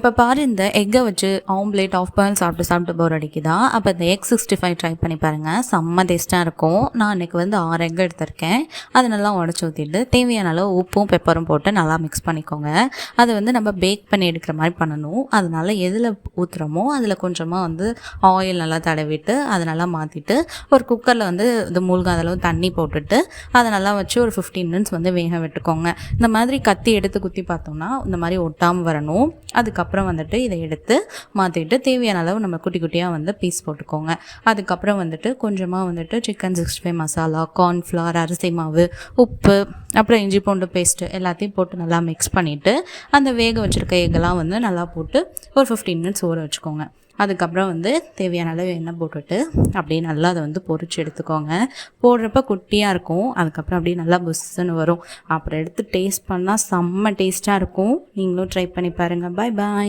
இப்போ பாரு, இந்த எக்கை வச்சு ஆம்லேட் ஆஃப் பாயில் சாப்பிட்டு போர் அடிக்குதா? அப்போ இந்த எக் 65 ட்ரை பண்ணி பாருங்கள். செம்ம டேஸ்ட்டாக இருக்கும். நான் அன்றைக்கி 6 எக் எடுத்திருக்கேன். அதை நல்லா உடச்சி ஊற்றிட்டு தேவையான அளவு உப்பும் பெப்பரும் போட்டு நல்லா மிக்ஸ் பண்ணிக்கோங்க. அதை நம்ம பேக் பண்ணி எடுக்கிற மாதிரி பண்ணணும். அதனால் எதில் ஊற்றுறோமோ அதில் கொஞ்சமாக ஆயில் நல்லா தடவிட்டு அதை நல்லா மாற்றிட்டு ஒரு குக்கரில் இது மூழ்காத அளவு தண்ணி போட்டுட்டு அதை நல்லா வச்சு ஒரு 15 மினிட்ஸ் வேக விட்டுக்கோங்க. இந்த மாதிரி கத்தி எடுத்து குத்தி பார்த்தோம்னா இந்த மாதிரி ஒட்டாமல் வரணும். அதுக்கப்புறம் இதை எடுத்து மாற்றிட்டு தேவையான அளவு நம்ம குட்டி குட்டியாக பீஸ் போட்டுக்கோங்க. அதுக்கப்புறம் கொஞ்சமாக சிக்கன் 65 மசாலா, கார்ன்ஃப்ளவர், அரிசி மாவு, உப்பு, அப்புறம் இஞ்சி பூண்டு பேஸ்ட்டு எல்லாத்தையும் போட்டு நல்லா மிக்ஸ் பண்ணிவிட்டு அந்த வேக வச்சுருக்க எங்கெல்லாம் நல்லா போட்டு ஒரு 15 மினிட்ஸ் ஊற வச்சுக்கோங்க. அதுக்கப்புறம் தேவையான அளவு எண்ணெய் போட்டுட்டு அப்படியே நல்லா அதை பொரிச்சு எடுத்துக்கோங்க. போடுறப்ப குட்டியாக இருக்கும். அதுக்கப்புறம் அப்படியே நல்லா புஸ்ஸுன்னு வரும். அப்புறம் எடுத்து டேஸ்ட் பண்ணால் செம்ம டேஸ்ட்டாக இருக்கும். நீங்களும் ட்ரை பண்ணி பாருங்கள். பாய் பாய்.